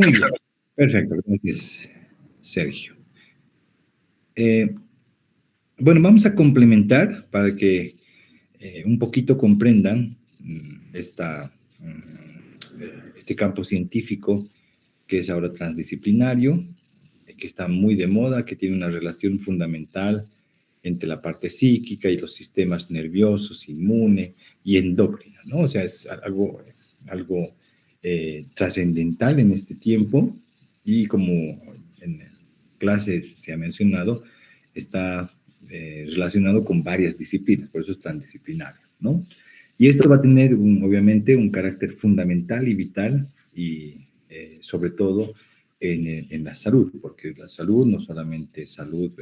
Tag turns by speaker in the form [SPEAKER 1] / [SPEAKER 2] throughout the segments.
[SPEAKER 1] Muy bien, perfecto, gracias, Sergio. Eh, bueno, vamos a complementar para que un poquito comprendan este campo científico que es ahora transdisciplinario, que está muy de moda, que tiene una relación fundamental entre la parte psíquica y los sistemas nerviosos, inmune y endocrino, ¿no? O sea, es algo trascendental en este tiempo y como en clases se ha mencionado, está relacionado con varias disciplinas, por eso es tan disciplinario, ¿no? Y esto va a tener, obviamente, un carácter fundamental y vital y sobre todo en la salud, porque la salud no solamente es salud,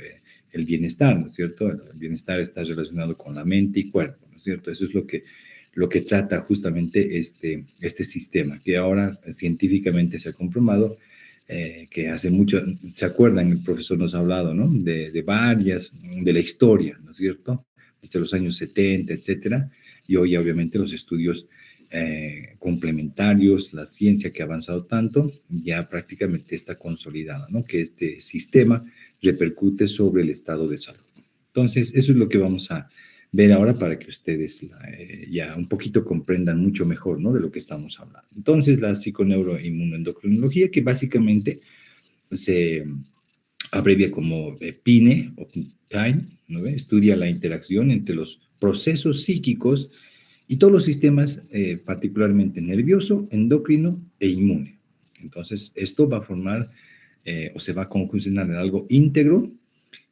[SPEAKER 1] el bienestar, ¿no es cierto? El bienestar está relacionado con la mente y cuerpo, ¿no es cierto? Eso es lo que trata justamente este sistema, que ahora científicamente se ha comprobado que hace mucho, ¿se acuerdan? El profesor nos ha hablado, ¿no? De la historia, ¿no es cierto? Desde los años 70, etcétera, y hoy obviamente los estudios complementarios, la ciencia que ha avanzado tanto, ya prácticamente está consolidada, ¿no? Que este sistema repercute sobre el estado de salud. Entonces, eso es lo que vamos a ver ahora para que ustedes ya un poquito comprendan mucho mejor, ¿no? De lo que estamos hablando. Entonces, la psiconeuroinmunoendocrinología, que básicamente se abrevia como PINE o PINE, ¿no? Estudia la interacción entre los procesos psíquicos y todos los sistemas, particularmente nervioso, endocrino e inmune. Entonces, esto va a formar o se va a conjuncionar en algo íntegro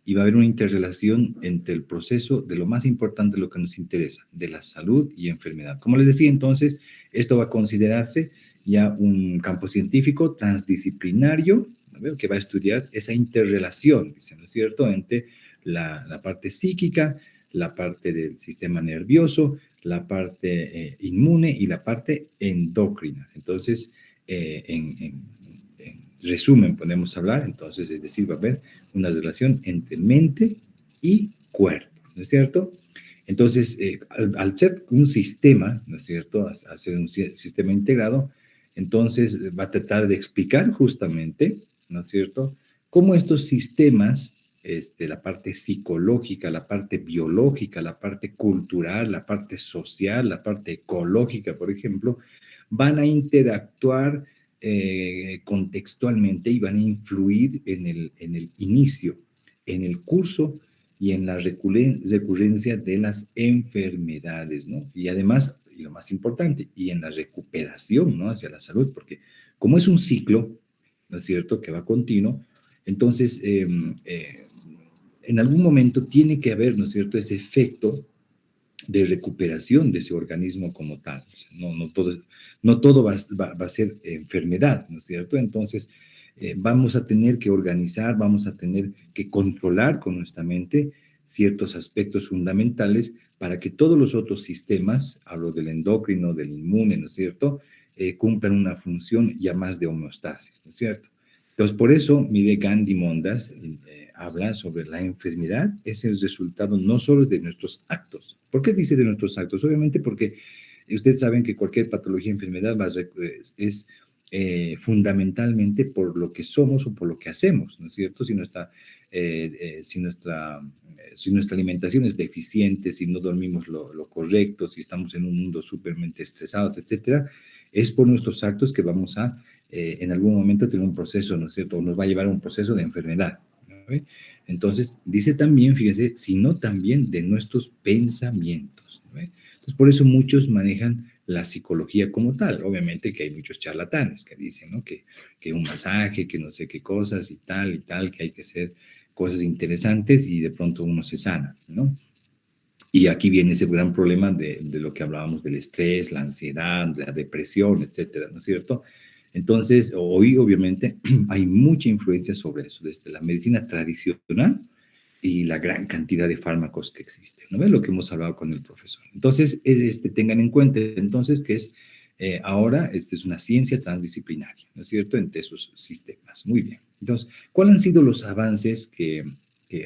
[SPEAKER 1] y va a haber una interrelación entre el proceso de lo más importante, lo que nos interesa, de la salud y enfermedad. Como les decía, entonces, esto va a considerarse ya un campo científico transdisciplinario, ¿no? Que va a estudiar esa interrelación, ¿no es cierto?, entre la parte psíquica, la parte del sistema nervioso, la parte inmune y la parte endocrina. Entonces, en resumen, podemos hablar, entonces, es decir, va a haber una relación entre mente y cuerpo, ¿no es cierto? Entonces, al ser un sistema, ¿no es cierto?, al ser un sistema integrado, entonces va a tratar de explicar justamente, ¿no es cierto?, cómo estos sistemas, la parte psicológica, la parte biológica, la parte cultural, la parte social, la parte ecológica, por ejemplo, van a interactuar contextualmente y van a influir en el inicio, en el curso y en la recurrencia de las enfermedades, ¿no? Y además, y lo más importante, y en la recuperación, ¿no? Hacia la salud, porque como es un ciclo, ¿no es cierto?, que va continuo, entonces en algún momento tiene que haber, ¿no es cierto?, ese efecto de recuperación de ese organismo como tal. O sea, no todo va a ser enfermedad, ¿no es cierto? Entonces, vamos a tener que organizar, vamos a tener que controlar con nuestra mente ciertos aspectos fundamentales para que todos los otros sistemas, hablo del endocrino, del inmune, ¿no es cierto?, cumplan una función ya más de homeostasis, ¿no es cierto? Entonces, por eso, mire, Gandhi Mondas habla sobre la enfermedad, es el resultado no solo de nuestros actos. ¿Por qué dice de nuestros actos? Obviamente porque ustedes saben que cualquier patología, enfermedad es fundamentalmente por lo que somos o por lo que hacemos, ¿no es cierto? Si nuestra alimentación es deficiente, si no dormimos lo correcto, si estamos en un mundo súpermente estresados, etcétera, es por nuestros actos que vamos a en algún momento tener un proceso, ¿no es cierto? O nos va a llevar a un proceso de enfermedad, ¿no? Entonces, dice también, fíjese, sino también de nuestros pensamientos, ¿no? Entonces, por eso muchos manejan la psicología como tal. Obviamente que hay muchos charlatanes que dicen, ¿no?, que un masaje, que no sé qué cosas y tal, que hay que hacer cosas interesantes y de pronto uno se sana, ¿no? Y aquí viene ese gran problema de lo que hablábamos del estrés, la ansiedad, la depresión, etcétera, ¿no es cierto? Entonces, hoy obviamente hay mucha influencia sobre eso, desde la medicina tradicional y la gran cantidad de fármacos que existen, ¿no ves? Lo que hemos hablado con el profesor. Entonces, tengan en cuenta entonces que ahora es una ciencia transdisciplinaria, ¿no es cierto?, entre esos sistemas. Muy bien. Entonces, ¿cuáles han sido los avances que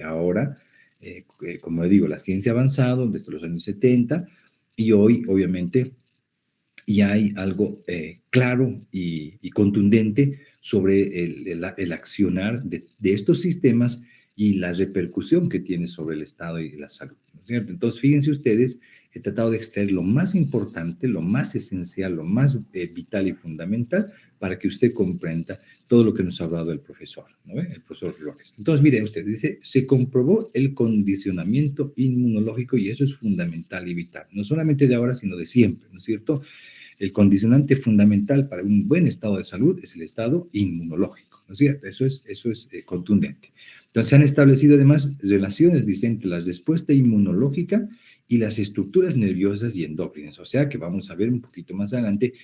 [SPEAKER 1] ahora, como le digo, la ciencia ha avanzado desde los años 70 y hoy, obviamente, y hay algo claro y contundente sobre el accionar de estos sistemas y la repercusión que tiene sobre el Estado y la salud, ¿no es cierto? Entonces, fíjense ustedes, he tratado de extraer lo más importante, lo más esencial, lo más vital y fundamental para que usted comprenda todo lo que nos ha hablado el profesor, ¿no ve? El profesor Flores. Entonces, miren usted, dice, se comprobó el condicionamiento inmunológico y eso es fundamental y vital, no solamente de ahora, sino de siempre, ¿no es cierto? El condicionante fundamental para un buen estado de salud es el estado inmunológico, ¿no es cierto? Eso es contundente. Entonces, se han establecido además relaciones, dice, entre la respuesta inmunológica y las estructuras nerviosas y endócrinas. O sea que vamos a ver un poquito más adelante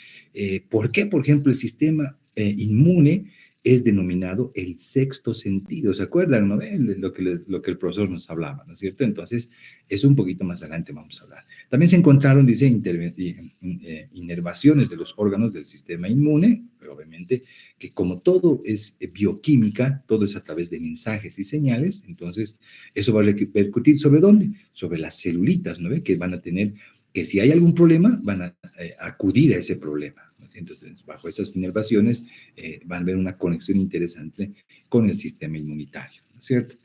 [SPEAKER 1] por qué, por ejemplo, el sistema inmune es denominado el sexto sentido. ¿Se acuerdan, no? Lo que el profesor nos hablaba, ¿no es cierto? Entonces, eso un poquito más adelante vamos a hablar. También se encontraron, dice, inervaciones de los órganos del sistema inmune, pero obviamente que como todo es bioquímica, todo es a través de mensajes y señales, entonces eso va a repercutir ¿sobre dónde? Sobre las celulitas, ¿no ve? Que van a tener, que si hay algún problema, van a acudir a ese problema. ¿No? Entonces, bajo esas inervaciones van a ver una conexión interesante con el sistema inmunitario, ¿no es cierto?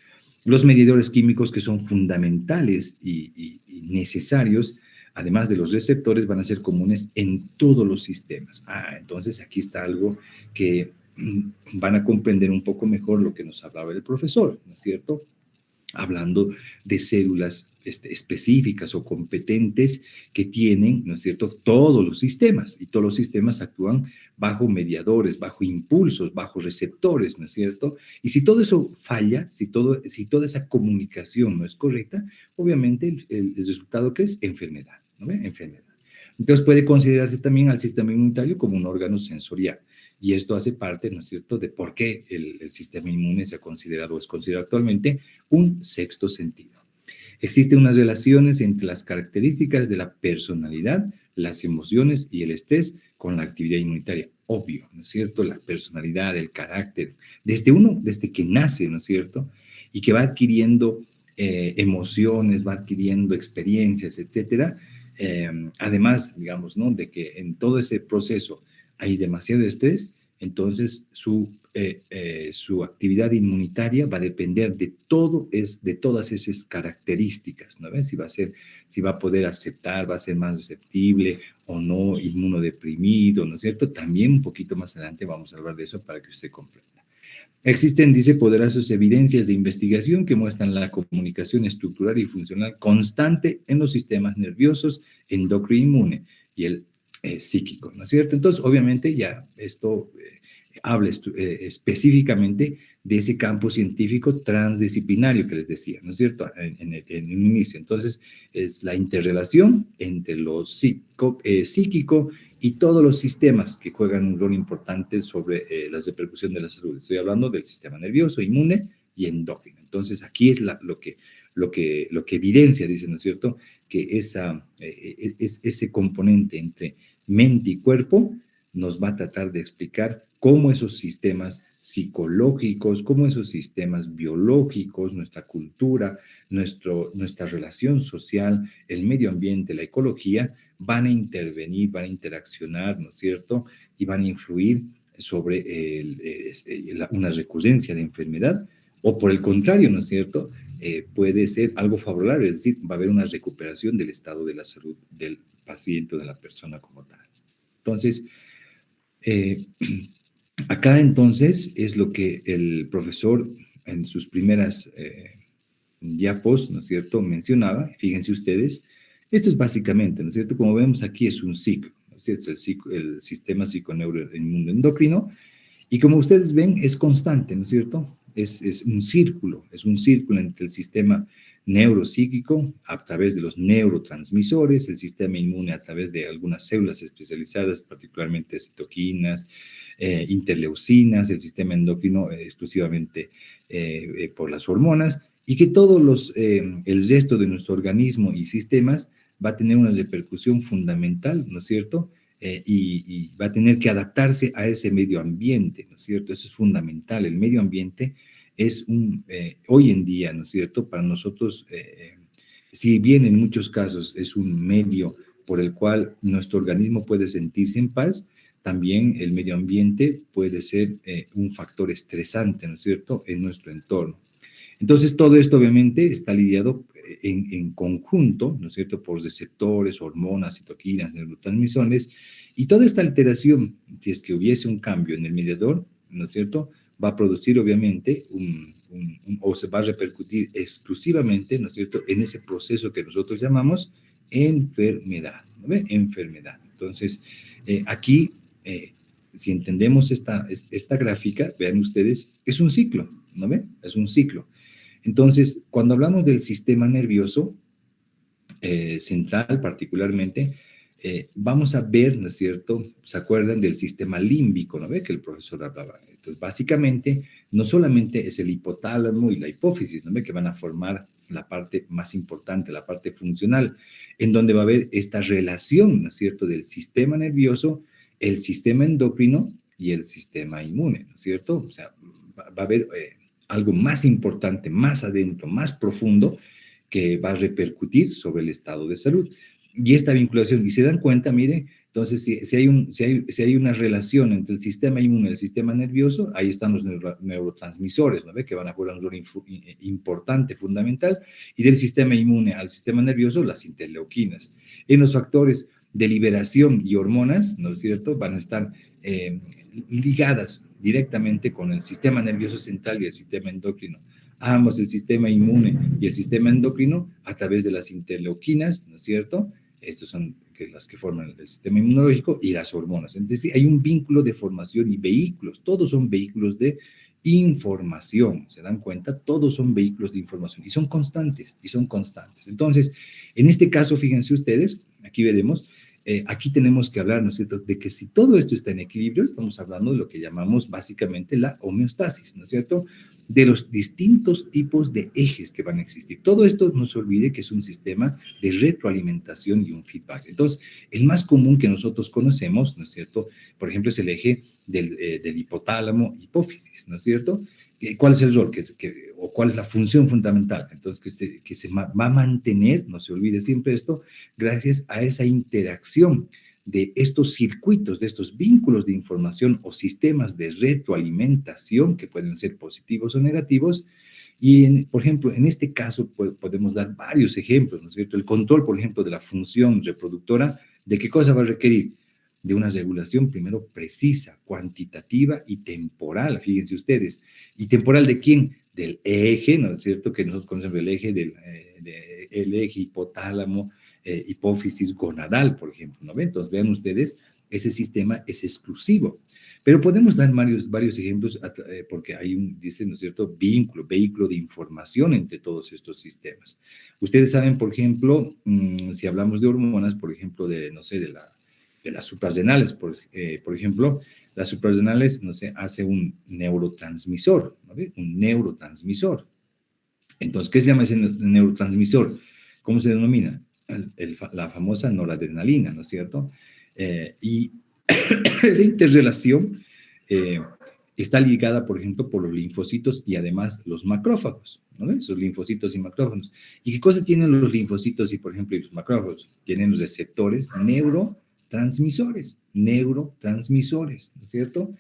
[SPEAKER 1] Los medidores químicos que son fundamentales y necesarios, además de los receptores, van a ser comunes en todos los sistemas. Entonces aquí está algo que van a comprender un poco mejor lo que nos hablaba el profesor, ¿no es cierto? Hablando de células específicas o competentes que tienen, ¿no es cierto?, todos los sistemas, y todos los sistemas actúan bajo mediadores, bajo impulsos, bajo receptores, ¿no es cierto? Y si todo eso falla, si toda esa comunicación no es correcta, obviamente el resultado que es enfermedad, ¿no ve? Enfermedad. Entonces puede considerarse también al sistema inmunitario como un órgano sensorial. Y esto hace parte, ¿no es cierto?, de por qué el sistema inmune se ha considerado o es considerado actualmente un sexto sentido. Existen unas relaciones entre las características de la personalidad, las emociones y el estrés con la actividad inmunitaria. Obvio, ¿no es cierto? La personalidad, el carácter, desde que nace, ¿no es cierto? Y que va adquiriendo emociones, va adquiriendo experiencias, etcétera. Además, digamos, ¿no? De que en todo ese proceso hay demasiado estrés, entonces su actividad inmunitaria va a depender de de todas esas características, ¿no ves? Si va a poder aceptar, va a ser más receptible o no, inmunodeprimido, ¿no es cierto? También un poquito más adelante vamos a hablar de eso para que usted comprenda. Existen, dice, poderosas evidencias de investigación que muestran la comunicación estructural y funcional constante en los sistemas nerviosos, endocrino inmune y el psíquico, ¿no es cierto? Entonces, obviamente, ya esto habla específicamente de ese campo científico transdisciplinario que les decía, ¿no es cierto? En un inicio. Entonces, es la interrelación entre lo psíquico y todos los sistemas que juegan un rol importante sobre la repercusión de la salud. Estoy hablando del sistema nervioso, inmune y endocrino. Entonces, aquí es lo que evidencia, dice, ¿no es cierto?, que ese componente entre mente y cuerpo nos va a tratar de explicar cómo esos sistemas psicológicos, cómo esos sistemas biológicos, nuestra cultura, nuestra relación social, el medio ambiente, la ecología, van a intervenir, van a interaccionar, ¿no es cierto? Y van a influir sobre una recurrencia de enfermedad, o por el contrario, ¿no es cierto? Puede ser algo favorable, es decir, va a haber una recuperación del estado de la salud del paciente o de la persona como tal. Entonces, eh, acá entonces es lo que el profesor en sus primeras diapos, ¿no es cierto?, mencionaba. Fíjense ustedes, esto es básicamente, ¿no es cierto?, como vemos aquí es un ciclo, ¿no es cierto?, el sistema psiconeuroinmunoendocrino, y como ustedes ven es constante, ¿no es cierto?, es un círculo entre el sistema neuropsíquico a través de los neurotransmisores, el sistema inmune a través de algunas células especializadas, particularmente citoquinas, interleucinas, el sistema endocrino exclusivamente por las hormonas, y que el resto de nuestro organismo y sistemas va a tener una repercusión fundamental, ¿no es cierto?, y va a tener que adaptarse a ese medio ambiente, ¿no es cierto? Eso es fundamental. El medio ambiente es hoy en día, ¿no es cierto?, para nosotros, si bien en muchos casos es un medio por el cual nuestro organismo puede sentirse en paz, también el medio ambiente puede ser un factor estresante, ¿no es cierto?, en nuestro entorno. Entonces, todo esto obviamente está lidiado en conjunto, ¿no es cierto?, por receptores, hormonas, citoquinas, neurotransmisores, y toda esta alteración, si es que hubiese un cambio en el mediador, ¿no es cierto?, va a producir obviamente o se va a repercutir exclusivamente, ¿no es cierto?, en ese proceso que nosotros llamamos enfermedad, ¿no ve? Enfermedad. Entonces, aquí, si entendemos esta gráfica, vean ustedes, es un ciclo, ¿no ve? Es un ciclo. Entonces, cuando hablamos del sistema nervioso central particularmente, vamos a ver, ¿no es cierto? ¿Se acuerdan del sistema límbico, ¿no ve? Que el profesor hablaba. Entonces, básicamente, no solamente es el hipotálamo y la hipófisis, ¿no ve? Que van a formar la parte más importante, la parte funcional, en donde va a haber esta relación, ¿no es cierto?, del sistema nervioso, el sistema endocrino y el sistema inmune, ¿no es cierto? O sea, va a haber algo más importante, más adentro, más profundo, que va a repercutir sobre el estado de salud. Y esta vinculación, y se dan cuenta, mire, entonces si hay una relación entre el sistema inmune y el sistema nervioso, ahí están los neurotransmisores, ¿no ve? Que van a jugar un rol importante, fundamental, y del sistema inmune al sistema nervioso, las interleuquinas. En los factores de liberación y hormonas, ¿no es cierto?, van a estar ligadas directamente con el sistema nervioso central y el sistema endocrino. Ambos, el sistema inmune y el sistema endocrino, a través de las interleuquinas, ¿no es cierto? Estos son las que forman el sistema inmunológico y las hormonas. Entonces, hay un vínculo de formación y vehículos. Todos son vehículos de información. ¿Se dan cuenta? Todos son vehículos de información y son constantes, Entonces, en este caso, fíjense ustedes, aquí veremos, aquí tenemos que hablar, ¿no es cierto?, de que si todo esto está en equilibrio, estamos hablando de lo que llamamos básicamente la homeostasis, ¿no es cierto?, de los distintos tipos de ejes que van a existir. Todo esto no se olvide que es un sistema de retroalimentación y un feedback. Entonces, el más común que nosotros conocemos, ¿no es cierto?, por ejemplo, es el eje del hipotálamo hipófisis, ¿no es cierto? ¿Cuál es el rol o cuál es la función fundamental? Entonces, que se va a mantener, no se olvide siempre esto, gracias a esa interacción de estos circuitos, de estos vínculos de información o sistemas de retroalimentación que pueden ser positivos o negativos. Y, por ejemplo, en este caso podemos dar varios ejemplos, ¿no es cierto? El control, por ejemplo, de la función reproductora, ¿de qué cosa va a requerir? De una regulación primero precisa, cuantitativa y temporal, fíjense ustedes. ¿Y temporal de quién? Del eje, ¿no es cierto? Que nosotros conocemos el eje el eje hipotálamo, hipófisis gonadal, por ejemplo, ¿no ven? Entonces, vean ustedes, ese sistema es exclusivo. Pero podemos dar varios ejemplos porque hay dice, ¿no es cierto?, vehículo de información entre todos estos sistemas. Ustedes saben, por ejemplo, si hablamos de hormonas, por ejemplo, no sé, de las suprarrenales, por ejemplo, las suprarrenales, no sé, hace un neurotransmisor, ¿no ve? Un neurotransmisor. Entonces, ¿qué se llama ese neurotransmisor? ¿Cómo se denomina? La famosa noradrenalina, ¿no es cierto? Y esa interrelación está ligada, por ejemplo, por los linfocitos y además los macrófagos, ¿no? Esos linfocitos y macrófagos. ¿Y qué cosa tienen los linfocitos y, por ejemplo, y los macrófagos? Tienen receptores neurotransmisores, ¿no es cierto?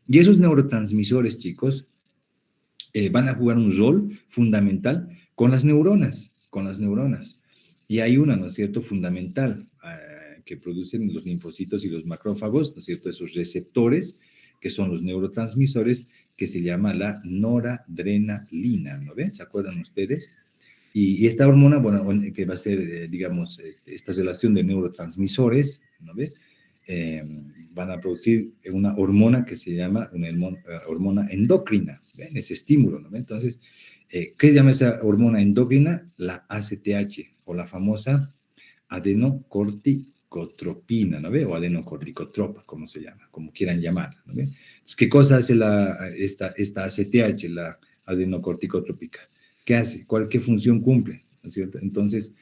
[SPEAKER 1] Y esos neurotransmisores, chicos, van a jugar un rol fundamental con las neuronas, Y hay una, ¿no es cierto?, fundamental que producen los linfocitos y los macrófagos, ¿no es cierto?, esos receptores que son los neurotransmisores, que se llama la noradrenalina, ¿no ven? ¿Se acuerdan ustedes? Y esta hormona, bueno, que va a ser, digamos, esta relación de neurotransmisores, ¿no ve? Van a producir una hormona que se llama una hormona endocrina, ¿ven? Ese estímulo, ¿no? Entonces, ¿qué se llama esa hormona endocrina? La ACTH, o la famosa adenocorticotropina, ¿no ve? O adenocorticotropa, como se llama, como quieran llamarla, ¿no ve? Entonces, ¿qué cosa hace esta ACTH, la adenocorticotrópica? ¿Qué hace? ¿Qué función cumple? ¿No es cierto? Entonces,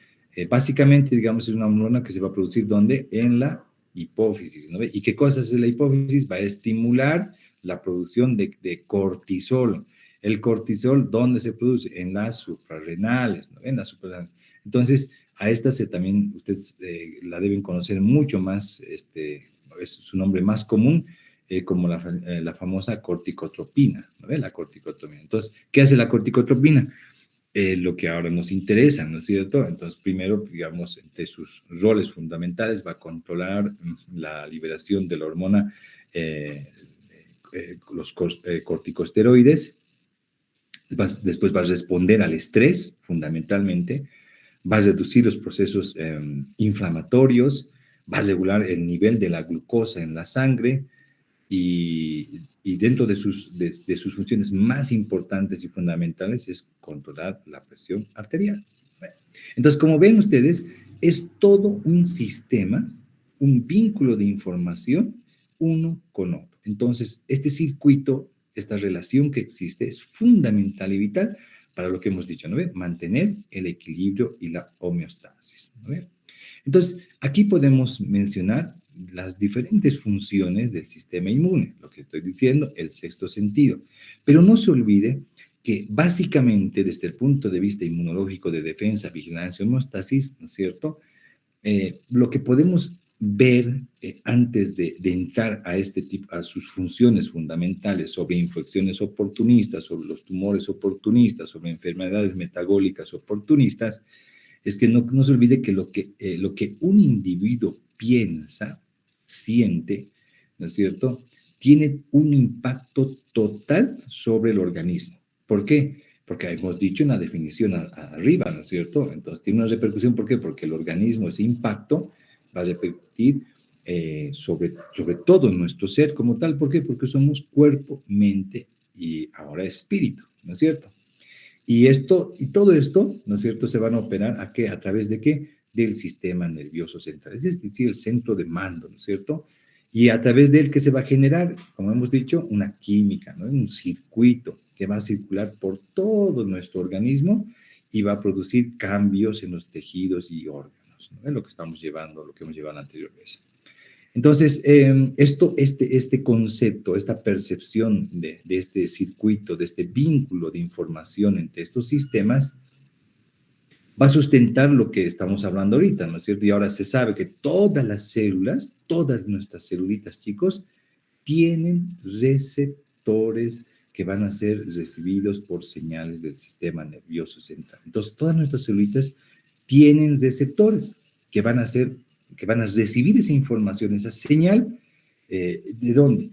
[SPEAKER 1] básicamente, digamos, es una hormona que se va a producir, ¿dónde? En la hipófisis, ¿no ve? ¿Y qué cosa hace la hipófisis? Va a estimular la producción de cortisol. El cortisol, ¿dónde se produce? En las suprarrenales, ¿no? En las suprarrenales. Entonces, A esta también ustedes la deben conocer mucho más, es su nombre más común, como la famosa corticotropina, ¿no ve? La corticotropina. Entonces, ¿qué hace la corticotropina? Lo que ahora nos interesa, ¿no es cierto? Entonces, primero, digamos, entre sus roles fundamentales va a controlar la liberación de la hormona, los corticosteroides, después va a responder al estrés, fundamentalmente, va a reducir los procesos inflamatorios, va a regular el nivel de la glucosa en la sangre y dentro de sus funciones más importantes y fundamentales es controlar la presión arterial. Bueno, entonces, como ven ustedes, es todo un sistema, un vínculo de información uno con otro. Entonces, este circuito, esta relación que existe es fundamental y vital para lo que hemos dicho, ¿no ve? Mantener el equilibrio y la homeostasis, ¿no ve? Entonces, aquí podemos mencionar las diferentes funciones del sistema inmune, lo que estoy diciendo, el sexto sentido. Pero no se olvide que básicamente desde el punto de vista inmunológico de defensa, vigilancia, homeostasis, ¿no es cierto? Lo que podemos ver antes de entrar a este tipo, a sus funciones fundamentales sobre infecciones oportunistas, sobre los tumores oportunistas, sobre enfermedades metabólicas oportunistas, es que no se olvide que lo que un individuo piensa, siente, ¿no es cierto?, tiene un impacto total sobre el organismo. ¿Por qué? Porque hemos dicho en la definición arriba, ¿no es cierto? Entonces tiene una repercusión, ¿por qué? Porque el organismo, ese impacto, va a repercutir sobre todo nuestro ser como tal. ¿Por qué? Porque somos cuerpo, mente y ahora espíritu, ¿no es cierto? Y todo esto, ¿no es cierto?, se van a operar ¿a qué? ¿A través de qué? Del sistema nervioso central, es decir, el centro de mando, ¿no es cierto? Y a través de él, ¿qué se va a generar? Como hemos dicho, una química, ¿no? Un circuito que va a circular por todo nuestro organismo y va a producir cambios en los tejidos y órganos, ¿no? Es lo que estamos llevando, lo que hemos llevado anteriormente. Entonces, este concepto, esta percepción de este circuito, de este vínculo de información entre estos sistemas, va a sustentar lo que estamos hablando ahorita, ¿no es cierto? Y ahora se sabe que todas las células, todas nuestras celulitas, chicos, tienen receptores que van a ser recibidos por señales del sistema nervioso central. Entonces, todas nuestras celulitas tienen receptores que van a ser, que van a recibir esa información, esa señal, ¿de dónde?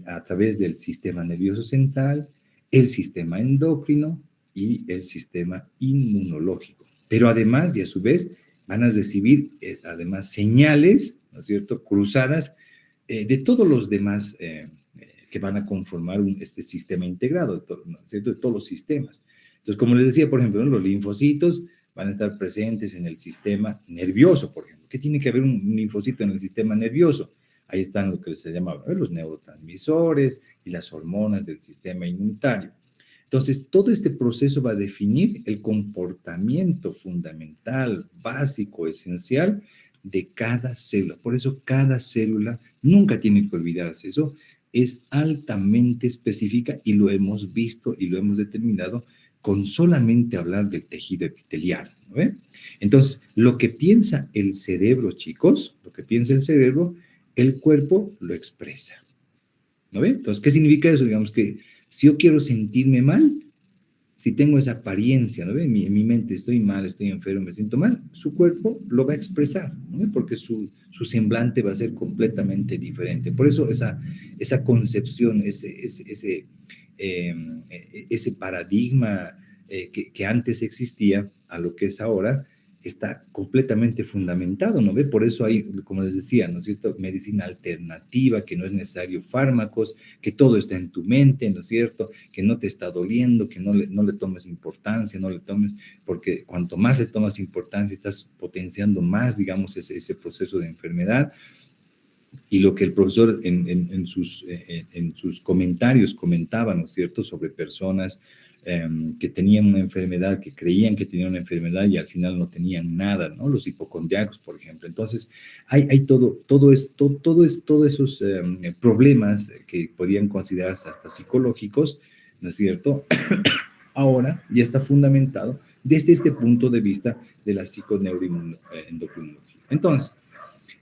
[SPEAKER 1] A través del sistema nervioso central, el sistema endocrino y el sistema inmunológico. Pero además, y a su vez, van a recibir además señales, ¿no es cierto?, cruzadas de todos los demás que van a conformar este sistema integrado, ¿no es cierto?, de todos los sistemas. Entonces, como les decía, por ejemplo, los linfocitos van a estar presentes en el sistema nervioso, por ejemplo. ¿Qué tiene que haber un linfocito en el sistema nervioso? Ahí están lo que se llama los neurotransmisores y las hormonas del sistema inmunitario. Entonces, todo este proceso va a definir el comportamiento fundamental, básico, esencial de cada célula. Por eso cada célula, nunca tiene que olvidarse eso, es altamente específica y lo hemos visto y lo hemos determinado con solamente hablar del tejido epitelial, ¿no ve? Entonces, lo que piensa el cerebro, chicos, lo que piensa el cerebro, el cuerpo lo expresa, ¿no ve? Entonces, ¿qué significa eso? Digamos que si yo quiero sentirme mal, si tengo esa apariencia, ¿no ve? En mi mente estoy mal, estoy enfermo, me siento mal, su cuerpo lo va a expresar, ¿no ve? Porque su semblante va a ser completamente diferente. Por eso esa concepción, eh, ese paradigma que antes existía a lo que es ahora, está completamente fundamentado, ¿no ve? Por eso hay, como les decía, ¿no es cierto?, medicina alternativa, que no es necesario fármacos, que todo está en tu mente, ¿no es cierto?, que no te está doliendo, que no le tomes importancia, no le tomes, porque cuanto más le tomas importancia, estás potenciando más, digamos, ese proceso de enfermedad. Y lo que el profesor en sus comentarios comentaba, ¿no es cierto?, sobre personas que tenían una enfermedad, que creían que tenían una enfermedad y al final no tenían nada, ¿no? Los hipocondriacos, por ejemplo. Entonces, hay todos esos problemas que podían considerarse hasta psicológicos, ¿no es cierto? Ahora ya está fundamentado desde este punto de vista de la psiconeuroendocrinología. Entonces,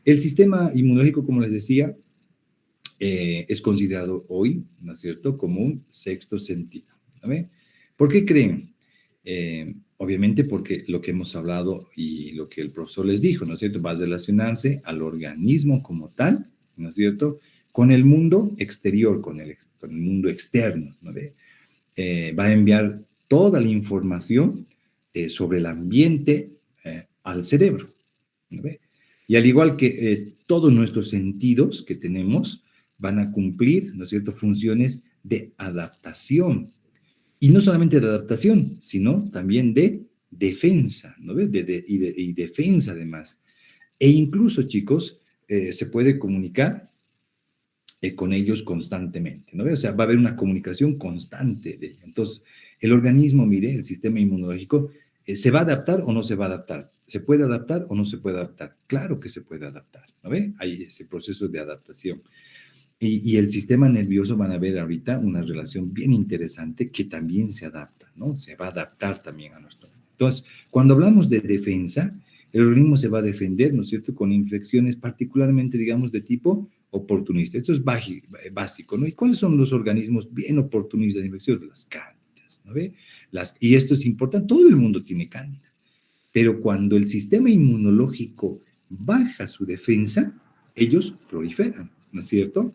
[SPEAKER 1] el sistema inmunológico, como les decía, es considerado hoy, ¿no es cierto?, como un sexto sentido. ¿No ve? ¿Por qué creen? Obviamente porque lo que hemos hablado y lo que el profesor les dijo, ¿no es cierto?, va a relacionarse al organismo como tal, ¿no es cierto?, con el mundo exterior, con el mundo externo, ¿no ve? Va a enviar toda la información sobre el ambiente al cerebro, ¿no ve? Y al igual que todos nuestros sentidos que tenemos van a cumplir, ¿no es cierto?, funciones de adaptación. Y no solamente de adaptación, sino también de defensa, ¿no ves? Y defensa además. E incluso, chicos, se puede comunicar con ellos constantemente, ¿no ves? O sea, va a haber una comunicación constante de ellos. Entonces, el organismo, mire, el sistema inmunológico, ¿se va a adaptar o no se va a adaptar? ¿Se puede adaptar o no se puede adaptar? Claro que se puede adaptar, ¿no ve? Hay ese proceso de adaptación. Y el sistema nervioso van a ver ahorita una relación bien interesante que también se adapta, ¿no? Se va a adaptar también a nuestro. Entonces, cuando hablamos de defensa, el organismo se va a defender, ¿no es cierto?, con infecciones particularmente, digamos, de tipo oportunista. Esto es básico, ¿no? ¿Y cuáles son los organismos bien oportunistas de infecciones? Las cándidas, ¿no ve? Y esto es importante, todo el mundo tiene cándida. Pero cuando el sistema inmunológico baja su defensa, ellos proliferan, ¿no es cierto?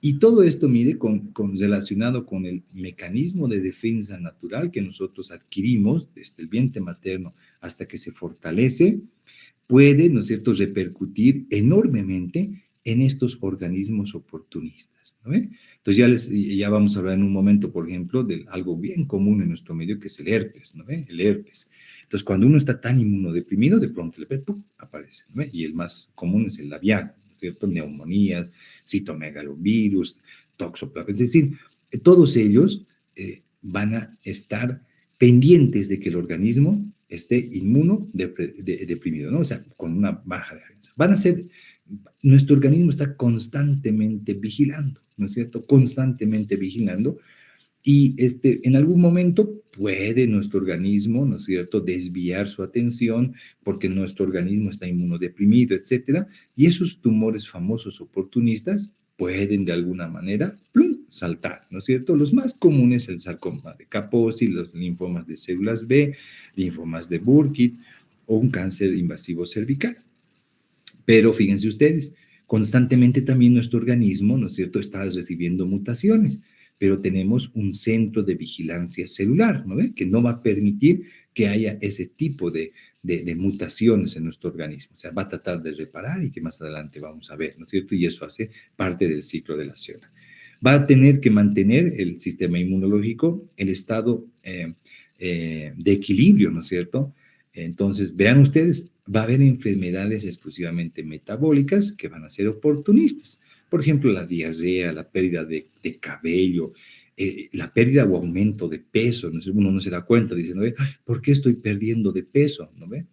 [SPEAKER 1] Y todo esto, mire, relacionado con el mecanismo de defensa natural que nosotros adquirimos desde el vientre materno hasta que se fortalece, puede, ¿no es cierto?, repercutir enormemente en estos organismos oportunistas, ¿no ve? Entonces ya vamos a hablar en un momento, por ejemplo, de algo bien común en nuestro medio que es el herpes, ¿no ve? El herpes. Entonces, cuando uno está tan inmunodeprimido, de pronto el herpes ¡pum!, aparece, ¿no ve? Y el más común es el labial, ¿no es cierto? Neumonías, citomegalovirus, toxoplasma. Es decir, todos ellos van a estar pendientes de que el organismo esté inmunodeprimido, ¿no? O sea, con una baja defensa. Nuestro organismo está constantemente vigilando, ¿no es cierto? Constantemente vigilando. Y en algún momento puede nuestro organismo, ¿no es cierto?, desviar su atención porque nuestro organismo está inmunodeprimido, etcétera. Y esos tumores famosos oportunistas pueden de alguna manera ¡plum!, saltar, ¿no es cierto? Los más comunes, el sarcoma de Kaposi, los linfomas de células B, linfomas de Burkitt o un cáncer invasivo cervical. Pero fíjense ustedes, constantemente también nuestro organismo, ¿no es cierto?, está recibiendo mutaciones, pero tenemos un centro de vigilancia celular, ¿no ve?, que no va a permitir que haya ese tipo de mutaciones en nuestro organismo. O sea, va a tratar de reparar y que más adelante vamos a ver, ¿no es cierto? Y eso hace parte del ciclo de la célula. Va a tener que mantener el sistema inmunológico el estado de equilibrio, ¿no es cierto? Entonces, vean ustedes, va a haber enfermedades exclusivamente metabólicas que van a ser oportunistas. Por ejemplo, la diarrea, la pérdida de cabello, la pérdida o aumento de peso. ¿No? Uno no se da cuenta, dice, ¿no ve? ¿Por qué estoy perdiendo de peso? ¿No ve?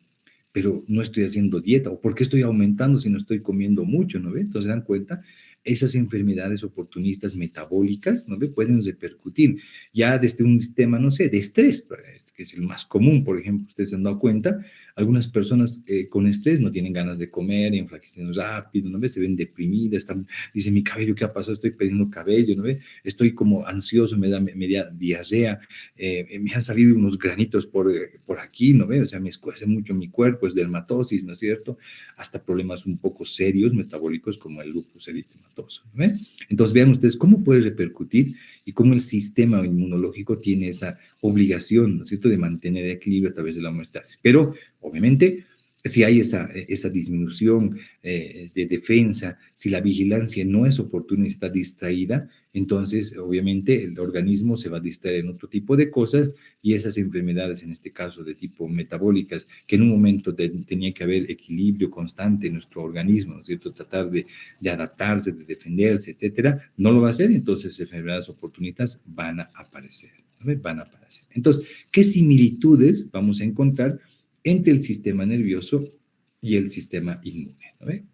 [SPEAKER 1] Pero no estoy haciendo dieta. ¿O por qué estoy aumentando si no estoy comiendo mucho? ¿No ve? Entonces, se dan cuenta, esas enfermedades oportunistas metabólicas, ¿no ve?, pueden repercutir ya desde un sistema, no sé, de estrés, que es el más común. Por ejemplo, ustedes se han dado cuenta, algunas personas con estrés no tienen ganas de comer, enflaquecen rápido, ¿no ve?, se ven deprimidas, dicen, mi cabello, ¿qué ha pasado? Estoy perdiendo cabello, ¿no ve?, estoy como ansioso, me da media diarrea, me han salido unos granitos por aquí, ¿no ve?, o sea, me escuece mucho mi cuerpo, es dermatosis, ¿no es cierto?, hasta problemas un poco serios metabólicos como el lupus eritematoso, ¿no ve? Entonces vean ustedes cómo puede repercutir y cómo el sistema inmunológico tiene esa obligación, ¿no es cierto?, de mantener el equilibrio a través de la homeostasis. Pero, obviamente, si hay esa disminución de defensa, si la vigilancia no es oportuna y está distraída, entonces, obviamente, el organismo se va a distraer en otro tipo de cosas y esas enfermedades, en este caso de tipo metabólicas, que en un momento tenía que haber equilibrio constante en nuestro organismo, ¿no es cierto?, tratar de adaptarse, de defenderse, etcétera, no lo va a hacer, entonces enfermedades oportunistas van a aparecer, ¿no? Van a aparecer. Entonces, ¿qué similitudes vamos a encontrar entre el sistema nervioso y el sistema inmune? ¿No ve?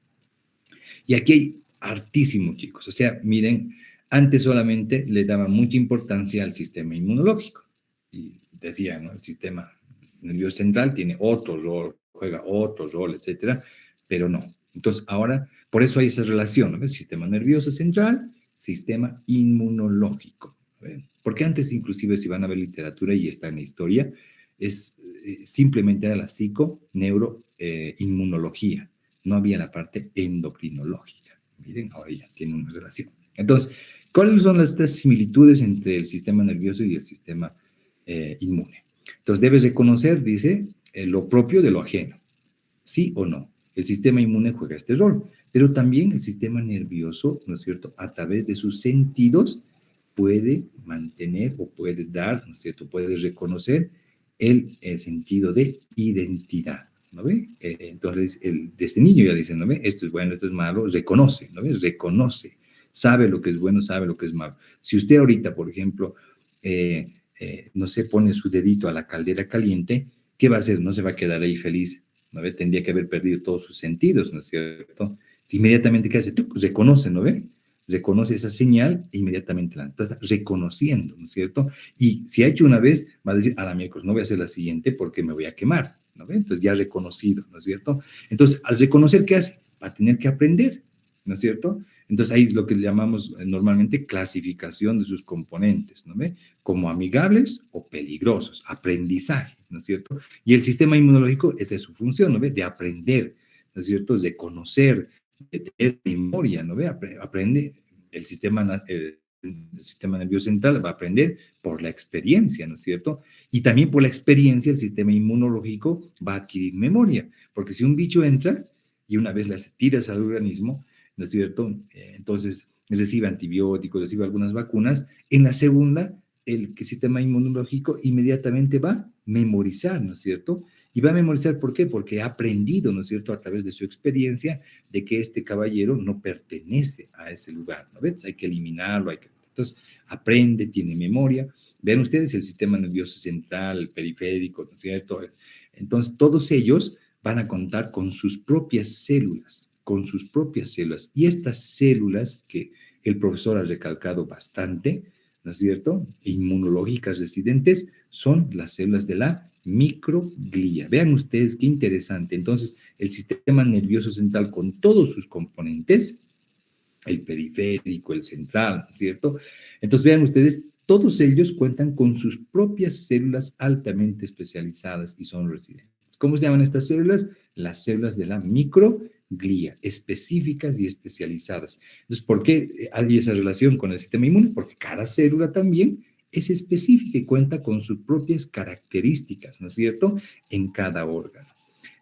[SPEAKER 1] Y aquí hay hartísimo, chicos. O sea, miren, antes solamente le daba mucha importancia al sistema inmunológico. Y decía, ¿no?, el sistema nervioso central tiene otro rol, juega otro rol, etcétera, pero no. Entonces, ahora, por eso hay esa relación, ¿no? Sistema nervioso central, sistema inmunológico. ¿Ve? Porque antes, inclusive, si van a ver literatura y está en la historia, es simplemente era la psico-neuro-inmunología. No había la parte endocrinológica. Miren, ahora ya tiene una relación. Entonces, ¿cuáles son las tres similitudes entre el sistema nervioso y el sistema inmune? Entonces, debes reconocer, dice, lo propio de lo ajeno. ¿Sí o no? El sistema inmune juega este rol, pero también el sistema nervioso, ¿no es cierto?, a través de sus sentidos puede mantener o puede dar, ¿no es cierto?, puede reconocer el sentido de identidad, ¿no ve? Entonces, desde niño ya dicen, ¿no ve? Esto es bueno, esto es malo, reconoce, ¿no ve? Reconoce, sabe lo que es bueno, sabe lo que es malo. Si usted ahorita, por ejemplo, no se pone su dedito a la caldera caliente, ¿qué va a hacer? No se va a quedar ahí feliz, ¿no ve? Tendría que haber perdido todos sus sentidos, ¿no es cierto? Si inmediatamente, ¿qué hace? Reconoce, ¿no ve? Reconoce esa señal e inmediatamente la está reconociendo, ¿no es cierto? Y si ha hecho una vez, va a decir, a la miércoles, no voy a hacer la siguiente porque me voy a quemar, ¿no ve? Entonces ya ha reconocido, ¿no es cierto? Entonces, al reconocer, ¿qué hace? Va a tener que aprender, ¿no es cierto? Entonces ahí es lo que llamamos normalmente clasificación de sus componentes, ¿no ve? Como amigables o peligrosos, aprendizaje, ¿no es cierto? Y el sistema inmunológico, esa es su función, ¿no ve? De aprender, ¿no es cierto? De conocer, de tener memoria, ¿no ve? Aprende el sistema nervioso central va a aprender por la experiencia, ¿no es cierto? Y también por la experiencia el sistema inmunológico va a adquirir memoria, porque si un bicho entra y una vez las tiras al organismo, ¿no es cierto? Entonces recibe antibióticos, recibe algunas vacunas, en la segunda el sistema inmunológico inmediatamente va a memorizar, ¿no es cierto? Y va a memorizar, ¿por qué? Porque ha aprendido, ¿no es cierto?, a través de su experiencia, de que este caballero no pertenece a ese lugar, ¿no ves? Hay que eliminarlo, entonces aprende, tiene memoria. Vean ustedes el sistema nervioso central, el periférico, ¿no es cierto? Entonces, todos ellos van a contar con sus propias células, con sus propias células. Y estas células que el profesor ha recalcado bastante, ¿no es cierto?, inmunológicas residentes, son las células de la microglía. Vean ustedes qué interesante. Entonces, el sistema nervioso central con todos sus componentes, el periférico, el central, ¿no es cierto? Entonces, vean ustedes, todos ellos cuentan con sus propias células altamente especializadas y son residentes. ¿Cómo se llaman estas células? Las células de la microglía, específicas y especializadas. Entonces, ¿por qué hay esa relación con el sistema inmune? Porque cada célula también es específica y cuenta con sus propias características, ¿no es cierto?, en cada órgano.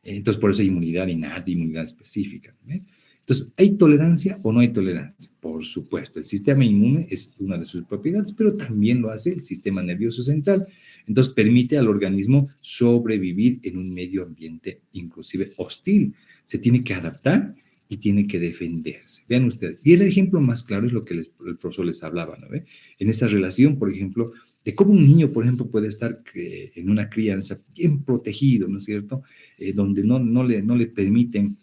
[SPEAKER 1] Entonces, por eso hay inmunidad innata, inmunidad específica. ¿Eh? Entonces, ¿hay tolerancia o no hay tolerancia? Por supuesto, el sistema inmune es una de sus propiedades, pero también lo hace el sistema nervioso central. Entonces, permite al organismo sobrevivir en un medio ambiente inclusive hostil. Se tiene que adaptar y tiene que defenderse. Vean ustedes. Y el ejemplo más claro es lo que el profesor les hablaba, ¿no? En esa relación, por ejemplo, de cómo un niño, por ejemplo, puede estar en una crianza bien protegido, ¿no es cierto?, donde no le permiten,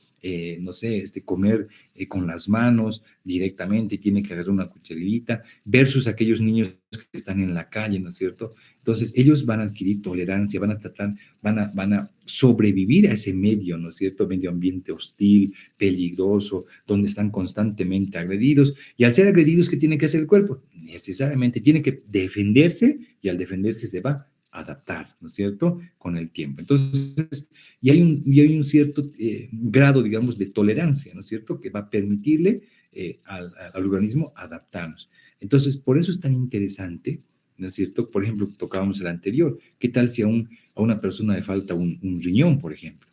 [SPEAKER 1] no sé, comer con las manos directamente, tiene que agarrar una cucharita, versus aquellos niños que están en la calle, ¿no es cierto? Entonces, ellos van a adquirir tolerancia, van a tratar, van a sobrevivir a ese medio, ¿no es cierto? Medio ambiente hostil, peligroso, donde están constantemente agredidos. Y al ser agredidos, ¿qué tiene que hacer el cuerpo? Necesariamente tiene que defenderse y al defenderse se va a adaptar, ¿no es cierto?, con el tiempo. Entonces, y hay un cierto grado, digamos, de tolerancia, ¿no es cierto?, que va a permitirle al organismo adaptarnos. Entonces, por eso es tan interesante, ¿no es cierto? Por ejemplo, tocábamos el anterior. ¿Qué tal si a una persona le falta un riñón, por ejemplo?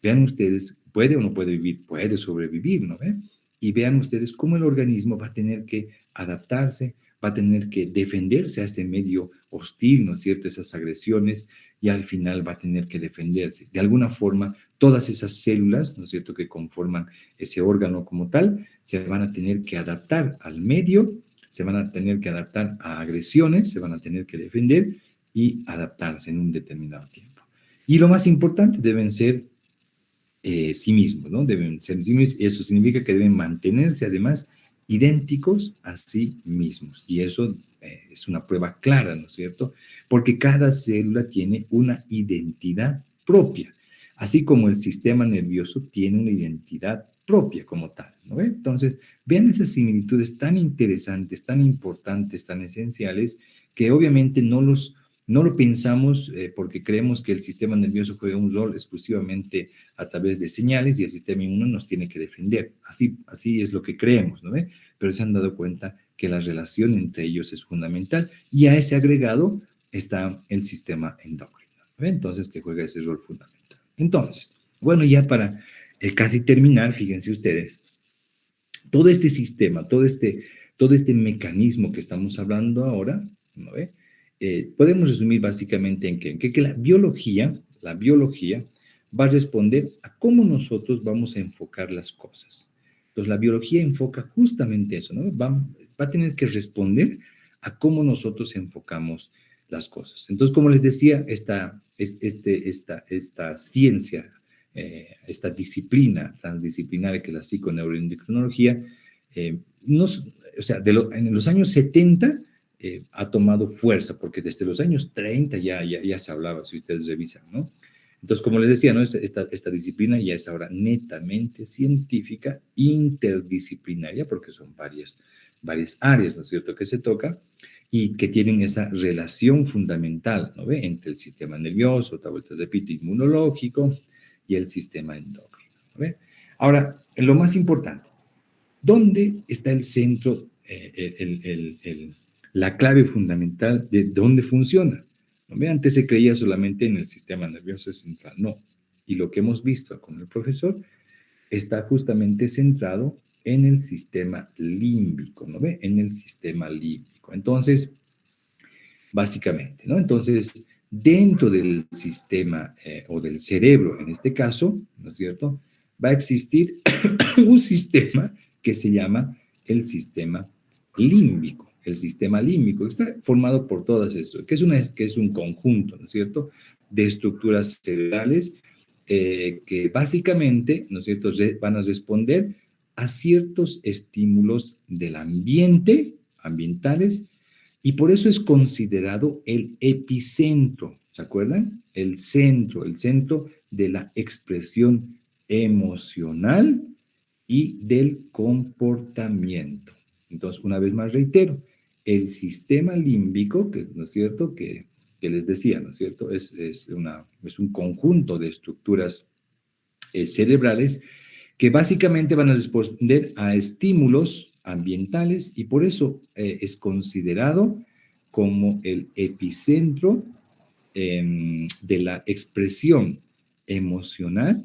[SPEAKER 1] Vean ustedes, ¿puede o no puede vivir? Puede sobrevivir, ¿no ve? Y vean ustedes cómo el organismo va a tener que adaptarse, va a tener que defenderse a ese medio hostil, ¿no es cierto?, esas agresiones, y al final va a tener que defenderse. De alguna forma, todas esas células, ¿no es cierto?, que conforman ese órgano como tal, se van a tener que adaptar al medio, se van a tener que adaptar a agresiones, se van a tener que defender y adaptarse en un determinado tiempo. Y lo más importante, deben ser sí mismos, ¿no? Deben ser sí mismos. Eso significa que deben mantenerse además idénticos a sí mismos. Y eso es una prueba clara, ¿no es cierto? Porque cada célula tiene una identidad propia, así como el sistema nervioso tiene una identidad propia como tal, ¿no ve? Entonces, vean esas similitudes tan interesantes, tan importantes, tan esenciales, que obviamente no lo pensamos porque creemos que el sistema nervioso juega un rol exclusivamente a través de señales y el sistema inmune nos tiene que defender. Así es lo que creemos, ¿no ve? Pero se han dado cuenta que la relación entre ellos es fundamental y a ese agregado está el sistema endocrino, ¿no ve? Entonces, que juega ese rol fundamental. Entonces, bueno, ya para casi terminar, fíjense ustedes, todo este sistema, todo este mecanismo que estamos hablando ahora, ¿no ve? Podemos resumir básicamente en que la biología va a responder a cómo nosotros vamos a enfocar las cosas. Entonces, la biología enfoca justamente eso, ¿no? Va a tener que responder a cómo nosotros enfocamos las cosas. Entonces, como les decía, esta ciencia, esta disciplina transdisciplinaria que es la psiconeuroendocrinología, o sea, en los años 70 ha tomado fuerza, porque desde los años 30 ya se hablaba, si ustedes revisan, ¿no? Entonces, como les decía, ¿no? Esta disciplina ya es ahora netamente científica, interdisciplinaria, porque son varias áreas, ¿no es cierto?, que se toca y que tienen esa relación fundamental, ¿no ve?, entre el sistema nervioso, otra vuelta repito, inmunológico y el sistema endocrino, ¿no ve? Ahora, lo más importante, ¿dónde está el centro, la clave fundamental de dónde funciona? ¿No? Antes se creía solamente en el sistema nervioso central, no. Y lo que hemos visto con el profesor está justamente centrado en el sistema límbico, ¿no ve? En el sistema límbico. Entonces, básicamente, ¿no? Entonces, dentro del sistema o del cerebro, en este caso, ¿no es cierto?, va a existir un sistema que se llama el sistema límbico. El sistema límbico está formado por todas esto, que es un conjunto, ¿no es cierto?, de estructuras cerebrales que básicamente, ¿no es cierto?, van a responder a ciertos estímulos del ambiente, ambientales, y por eso es considerado el epicentro, ¿se acuerdan? El centro de la expresión emocional y del comportamiento. Entonces, una vez más reitero, el sistema límbico, que no es cierto, que les decía, ¿no es cierto? Es un conjunto de estructuras cerebrales que básicamente van a responder a estímulos ambientales y por eso es considerado como el epicentro de la expresión emocional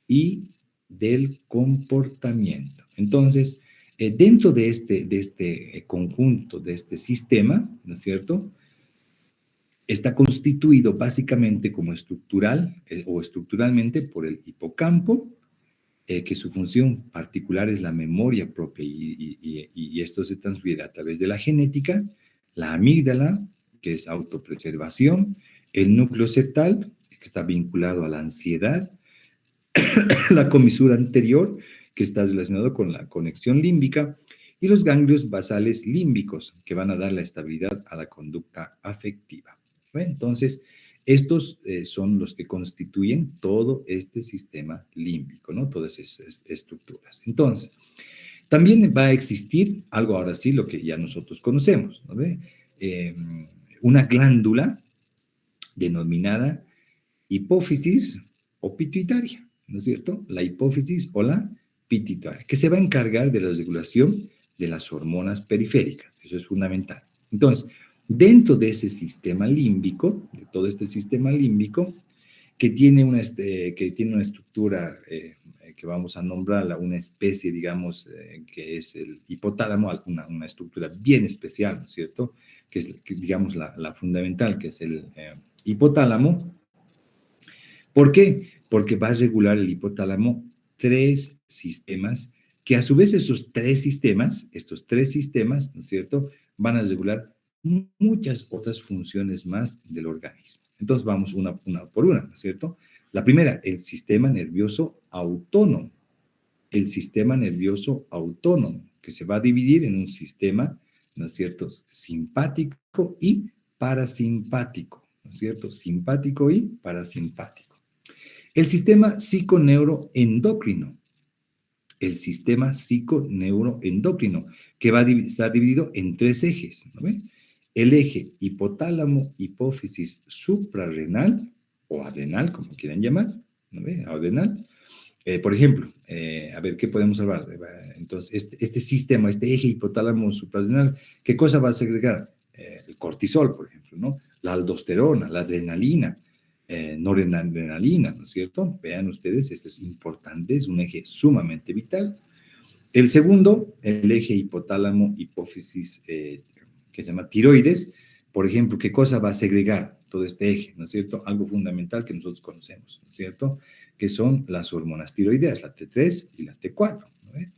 [SPEAKER 1] y del comportamiento. Entonces, dentro de este conjunto, de este sistema, ¿no es cierto?, está constituido básicamente como estructural o estructuralmente por el hipocampo, que su función particular es la memoria propia y esto se transfiere a través de la genética, la amígdala, que es autopreservación, el núcleo septal, que está vinculado a la ansiedad, la comisura anterior, que está relacionado con la conexión límbica, y los ganglios basales límbicos, que van a dar la estabilidad a la conducta afectiva. ¿Ven? Entonces, estos son los que constituyen todo este sistema límbico, ¿no? Todas esas estructuras. Entonces, también va a existir algo ahora sí, lo que ya nosotros conocemos, ¿no ve? Una glándula denominada hipófisis o pituitaria, ¿no es cierto? La hipófisis o la pituitaria, que se va a encargar de la regulación de las hormonas periféricas. Eso es fundamental. Entonces, dentro de ese sistema límbico, de todo este sistema límbico, que tiene una estructura que vamos a nombrarla, una especie, digamos, que es el hipotálamo, una estructura bien especial, ¿no es cierto? Que es, digamos, la fundamental, que es el hipotálamo. ¿Por qué? Porque va a regular el hipotálamo tres sistemas, que a su vez estos tres sistemas, ¿no es cierto?, van a regular muchas otras funciones más del organismo. Entonces vamos una por una, ¿no es cierto? La primera, el sistema nervioso autónomo. El sistema nervioso autónomo, que se va a dividir en un sistema ¿no es cierto? Simpático y parasimpático, ¿no es cierto? Simpático y parasimpático. El sistema psiconeuroendocrino, el sistema psiconeuroendocrino, que va a estar dividido en tres ejes, ¿no ve? El eje hipotálamo, hipófisis suprarrenal, o adrenal, como quieran llamar, ¿no ve? Adrenal. Por ejemplo, a ver, ¿qué podemos hablar? Entonces, este sistema, este eje hipotálamo suprarrenal, ¿qué cosa va a segregar? El cortisol, por ejemplo, ¿no? La aldosterona, la adrenalina, noradrenalina, ¿no es cierto? Vean ustedes, esto es importante, es un eje sumamente vital. El segundo, el eje hipotálamo, hipófisis, que se llama tiroides, por ejemplo, ¿qué cosa va a segregar todo este eje? ¿No es cierto? Algo fundamental que nosotros conocemos, ¿no es cierto? Que son las hormonas tiroideas, la T3 y la T4, ¿no ve?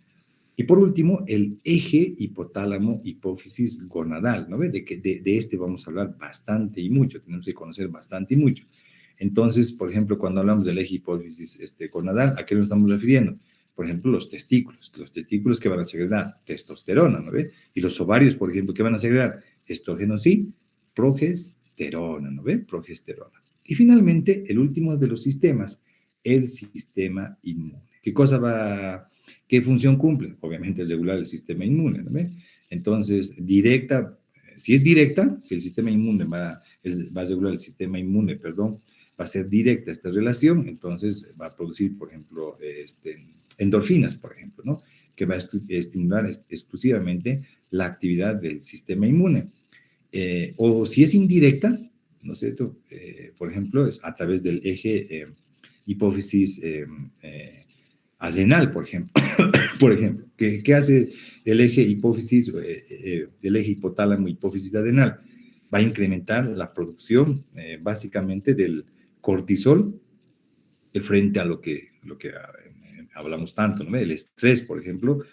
[SPEAKER 1] Y por último, el eje hipotálamo, hipófisis gonadal, ¿no ve? De este vamos a hablar bastante y mucho, tenemos que conocer bastante y mucho. Entonces, por ejemplo, cuando hablamos del eje hipófisis gonadal, ¿a qué nos estamos refiriendo? Por ejemplo, los testículos que van a segregar testosterona, ¿no ve? Y los ovarios, por ejemplo, que van a segregar estrógenos y progesterona, ¿no ve? Progesterona. Y finalmente, el último de los sistemas, el sistema inmune. ¿Qué función cumple? Obviamente es regular el sistema inmune, ¿no ve? Entonces, si es directa, si el sistema inmune va a regular el sistema inmune, perdón, va a ser directa esta relación, entonces va a producir, por ejemplo, endorfinas, por ejemplo, ¿no? Que va a estimular exclusivamente la actividad del sistema inmune. O si es indirecta, ¿no es cierto? Por ejemplo, es a través del eje hipófisis adrenal, por ejemplo. Por ejemplo, ¿qué hace el eje hipófisis, el eje hipotálamo hipófisis adrenal? Va a incrementar la producción básicamente del cortisol frente a lo que hablamos tanto, ¿no? El estrés, por ejemplo,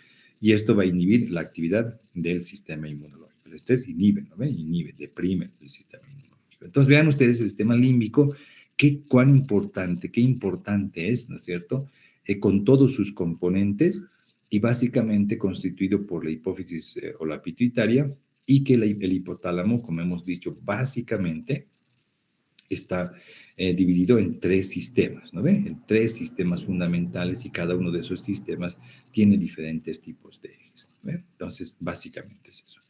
[SPEAKER 1] y esto va a inhibir la actividad del sistema inmunológico. El estrés inhibe, ¿no? Inhibe, deprime el sistema inmunológico. Entonces, vean ustedes el sistema límbico, qué importante es, ¿no es cierto? Con todos sus componentes y básicamente constituido por la hipófisis o la pituitaria y que el hipotálamo, como hemos dicho, básicamente está dividido en tres sistemas, ¿no ve? En tres sistemas fundamentales y cada uno de esos sistemas tiene diferentes tipos de ejes, ¿no ve? Entonces, básicamente es eso.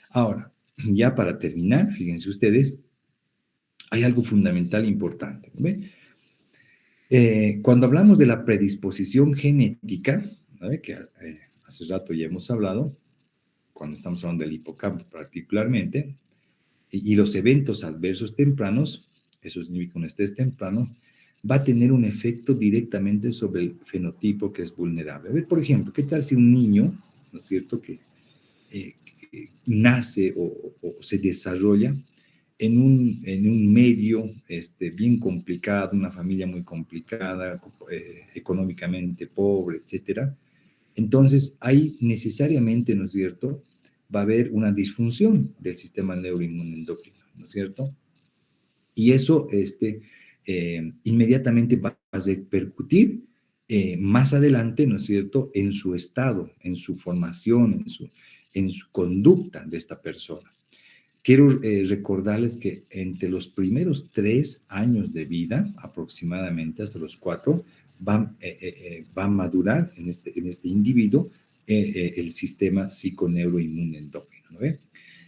[SPEAKER 1] Ahora, ya para terminar, fíjense ustedes, hay algo fundamental importante, ¿no ve? Cuando hablamos de la predisposición genética, ¿no ve? Que hace rato ya hemos hablado, cuando estamos hablando del hipocampo particularmente, y los eventos adversos tempranos, eso significa un estrés temprano, va a tener un efecto directamente sobre el fenotipo que es vulnerable. A ver, por ejemplo, ¿qué tal si un niño, ¿no es cierto?, que nace o se desarrolla en un medio bien complicado, una familia muy complicada, económicamente pobre, etcétera? Entonces, ahí necesariamente, ¿no es cierto?, va a haber una disfunción del sistema neuroinmunendocrino, ¿no es cierto? Y eso inmediatamente va a repercutir más adelante, ¿no es cierto?, en su estado, en su formación, en su conducta de esta persona. Quiero recordarles que entre los primeros 3 años de vida, aproximadamente hasta los 4, va a madurar en este individuo el sistema psiconeuroinmune endocrino, ¿no ve?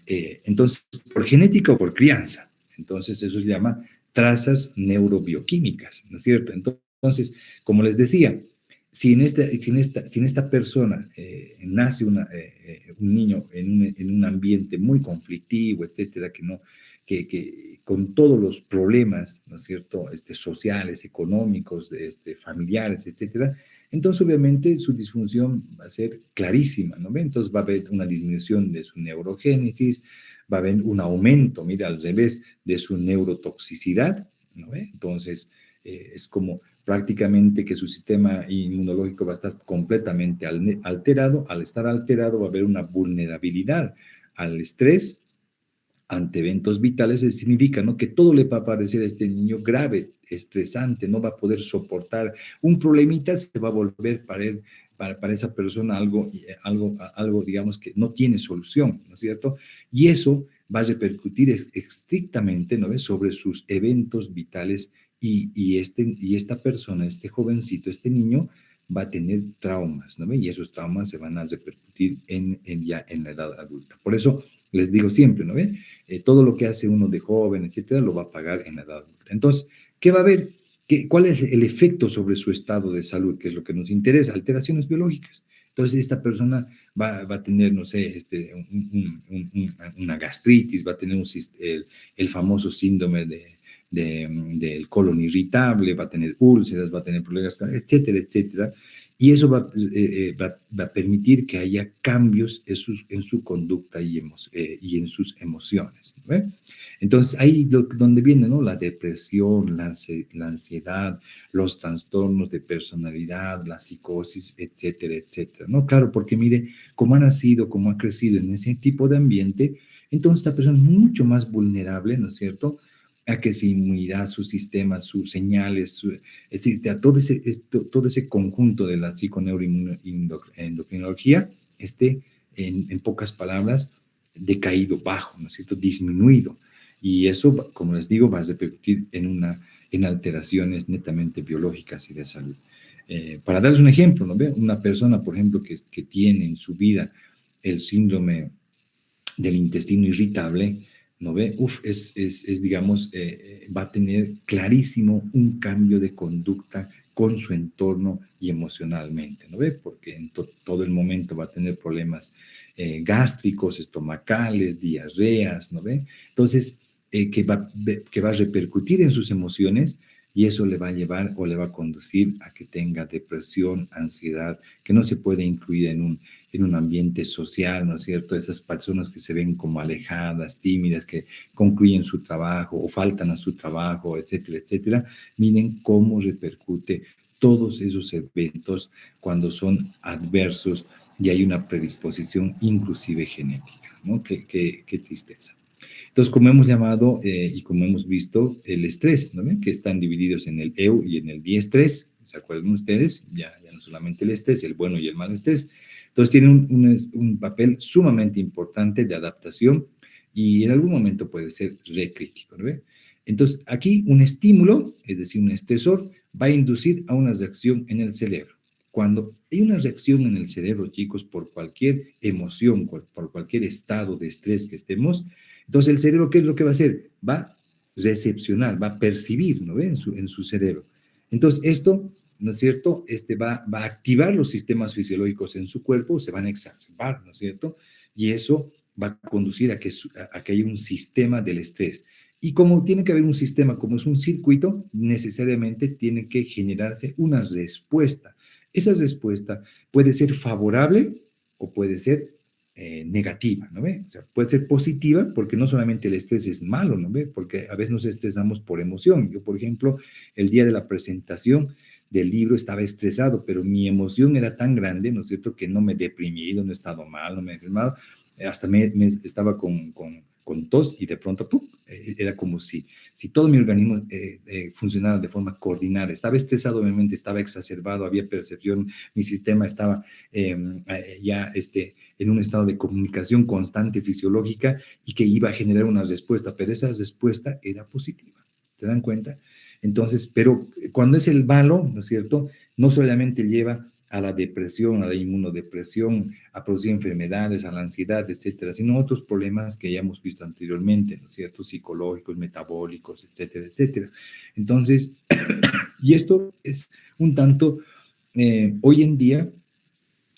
[SPEAKER 1] Entonces, por genética o por crianza. Entonces, eso se llama trazas neurobioquímicas, ¿no es cierto? Entonces, como les decía, si en esta persona nace un niño en un ambiente muy conflictivo, etcétera, que con todos los problemas, ¿no es cierto?, sociales, económicos, familiares, etcétera, entonces obviamente su disfunción va a ser clarísima, ¿no ve? Entonces va a haber una disminución de su neurogénesis, va a haber un aumento, mira, al revés, de su neurotoxicidad, ¿no ve? Entonces es como prácticamente que su sistema inmunológico va a estar completamente alterado. Al estar alterado va a haber una vulnerabilidad al estrés ante eventos vitales. Eso significa, ¿no?, que todo le va a parecer a este niño grave, estresante, no va a poder soportar un problemita, se va a volver para él para esa persona algo, digamos, que no tiene solución, ¿no es cierto? Y eso va a repercutir estrictamente, ¿no ves?, sobre sus eventos vitales y esta persona, este jovencito, este niño, va a tener traumas, ¿no ves? Y esos traumas se van a repercutir ya en la edad adulta. Por eso les digo siempre, ¿no ves? Todo lo que hace uno de joven, etcétera, lo va a pagar en la edad adulta. Entonces, ¿qué va a haber? ¿Cuál es el efecto sobre su estado de salud? Que es lo que nos interesa, alteraciones biológicas. Entonces, esta persona va a tener, no sé, una gastritis, va a tener el famoso síndrome del colon irritable, va a tener úlceras, va a tener problemas, etcétera, etcétera. Y eso va a permitir que haya cambios en su conducta y en sus emociones, ¿no? Entonces, ahí donde viene, ¿no?, la depresión, la ansiedad, los trastornos de personalidad, la psicosis, etcétera, etcétera, ¿no? Claro, porque mire, como ha nacido, como ha crecido en ese tipo de ambiente, entonces esta persona es mucho más vulnerable, ¿no es cierto?, a que su inmunidad, su sistema, sus señales, es decir, a todo ese conjunto de la psiconeuroendocrinología esté, en pocas palabras, decaído, bajo, ¿no es cierto?, disminuido. Y eso, como les digo, va a repercutir en alteraciones netamente biológicas y de salud. Para darles un ejemplo, ¿no ve? Una persona, por ejemplo, que tiene en su vida el síndrome del intestino irritable, ¿no ve? Digamos, va a tener clarísimo un cambio de conducta con su entorno y emocionalmente, ¿no ve? Porque en todo el momento va a tener problemas gástricos, estomacales, diarreas, ¿no ve? Entonces, que va a repercutir en sus emociones y eso le va a llevar o le va a conducir a que tenga depresión, ansiedad, que no se puede incluir en un ambiente social, ¿no es cierto? Esas personas que se ven como alejadas, tímidas, que concluyen su trabajo o faltan a su trabajo, etcétera, etcétera. Miren cómo repercute todos esos eventos cuando son adversos y hay una predisposición inclusive genética, ¿no? Qué tristeza. Entonces, como hemos llamado y como hemos visto, el estrés, ¿no ven? Que están divididos en el EU y en el diestrés, ¿se acuerdan ustedes? Ya no solamente el estrés, el bueno y el mal estrés. Entonces, tiene un papel sumamente importante de adaptación y en algún momento puede ser recrítico, ¿no ve? Entonces, aquí un estímulo, es decir, un estresor, va a inducir a una reacción en el cerebro. Cuando hay una reacción en el cerebro, chicos, por cualquier emoción, por cualquier estado de estrés que estemos, entonces el cerebro, ¿qué es lo que va a hacer? Va a recepcionar, va a percibir, ¿no ve? En su cerebro. Entonces esto, ¿no es cierto?, va a activar los sistemas fisiológicos en su cuerpo, se van a exacerbar, ¿no es cierto? Y eso va a conducir a que haya un sistema del estrés. Y como tiene que haber un sistema, como es un circuito, necesariamente tiene que generarse una respuesta. Esa respuesta puede ser favorable o puede ser negativa, ¿no ve? O sea, puede ser positiva porque no solamente el estrés es malo, ¿no ve? Porque a veces nos estresamos por emoción. Yo, por ejemplo, el día de la presentación del libro estaba estresado, pero mi emoción era tan grande, ¿no es cierto?, que no me he deprimido, no he estado mal, no me he enfermado, hasta estaba con tos y de pronto ¡pum! Era como si todo mi organismo funcionara de forma coordinada. Estaba estresado, obviamente estaba exacerbado, había percepción, mi sistema estaba ya en un estado de comunicación constante fisiológica y que iba a generar una respuesta, pero esa respuesta era positiva. ¿Se dan cuenta? Entonces, pero cuando es el malo, ¿no es cierto?, no solamente lleva a la depresión, a la inmunodepresión, a producir enfermedades, a la ansiedad, etcétera, sino otros problemas que ya hemos visto anteriormente, ¿no es cierto?, psicológicos, metabólicos, etcétera, etcétera. Entonces, y esto es un tanto, hoy en día,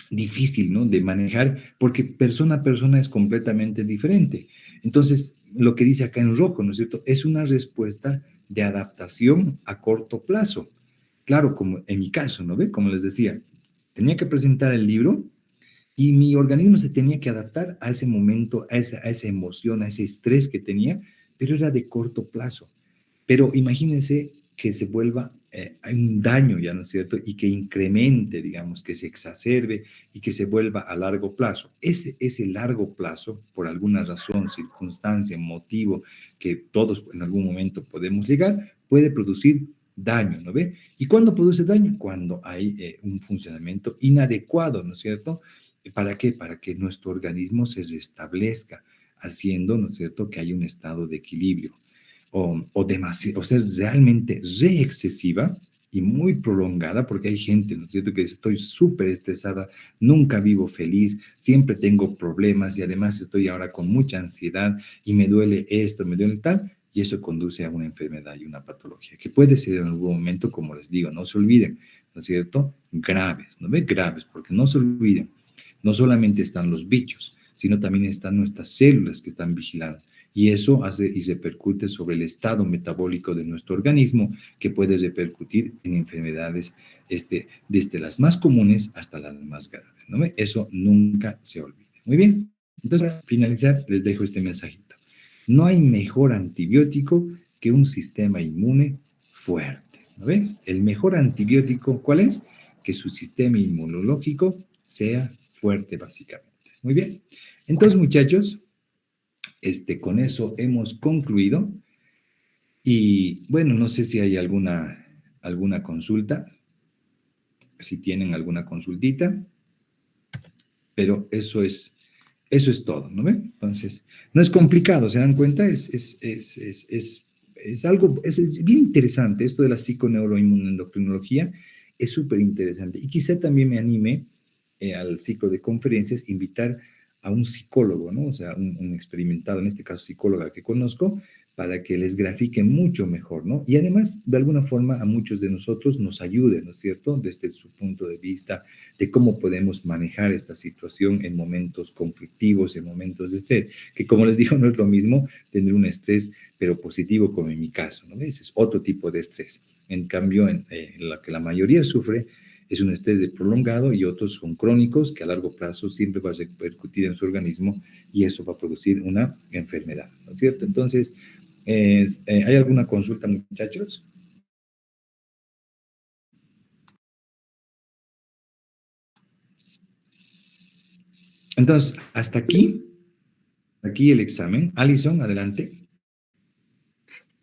[SPEAKER 1] difícil, ¿no?, de manejar, porque persona a persona es completamente diferente. Entonces, lo que dice acá en rojo, ¿no es cierto?, es una respuesta de adaptación a corto plazo. Claro, como en mi caso, ¿no ve? Como les decía, tenía que presentar el libro y mi organismo se tenía que adaptar a ese momento, a esa emoción, a ese estrés que tenía, pero era de corto plazo. Pero imagínense que se vuelva un daño, ¿ya no es cierto? Y que incremente, digamos, que se exacerbe y que se vuelva a largo plazo. Ese largo plazo, por alguna razón, circunstancia, motivo que todos en algún momento podemos llegar, puede producir daño, ¿no ve? ¿Y cuándo produce daño? Cuando hay un funcionamiento inadecuado, ¿no es cierto? ¿Para qué? Para que nuestro organismo se restablezca, haciendo, ¿no es cierto?, que haya un estado de equilibrio o demasiado, o sea, realmente re excesiva y muy prolongada, porque hay gente, ¿no es cierto?, que dice, estoy súper estresada, nunca vivo feliz, siempre tengo problemas y además estoy ahora con mucha ansiedad y me duele esto, me duele tal, y eso conduce a una enfermedad y una patología, que puede ser en algún momento, como les digo, no se olviden, ¿no es cierto?, graves, ¿no ve? Graves, porque no se olviden, no solamente están los bichos, sino también están nuestras células que están vigilando. Y eso hace y repercute sobre el estado metabólico de nuestro organismo, que puede repercutir en enfermedades desde las más comunes hasta las más graves, ¿no? Eso nunca se olvide. Muy bien. Entonces, para finalizar, les dejo este mensajito. No hay mejor antibiótico que un sistema inmune fuerte, ¿no ve? El mejor antibiótico, ¿cuál es? Que su sistema inmunológico sea fuerte, básicamente. Muy bien. Entonces, muchachos, con eso hemos concluido y bueno, no sé si hay alguna consulta, si tienen alguna consultita, pero eso es todo, ¿no ven? Entonces, no es complicado, ¿se dan cuenta? Es algo, es bien interesante esto de la psiconeuroinmunoendocrinología, es súper interesante y quizá también me anime al ciclo de conferencias invitar a un psicólogo, ¿no? O sea, un experimentado, en este caso psicóloga que conozco, para que les grafique mucho mejor, ¿no? Y además, de alguna forma, a muchos de nosotros nos ayude, ¿no es cierto?, desde su punto de vista de cómo podemos manejar esta situación en momentos conflictivos, en momentos de estrés, que como les digo, no es lo mismo tener un estrés, pero positivo como en mi caso, ¿no? Ese es otro tipo de estrés. En cambio, la que la mayoría sufre es un estrés prolongado y otros son crónicos que a largo plazo siempre va a repercutir en su organismo y eso va a producir una enfermedad, ¿no es cierto? Entonces, ¿hay alguna consulta, muchachos? Entonces, hasta aquí el examen. Alison, adelante.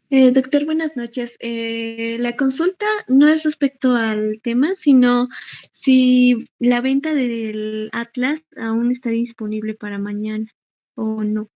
[SPEAKER 2] Doctor, buenas noches. La consulta no es respecto al tema, sino si la venta del Atlas aún está disponible para mañana o no.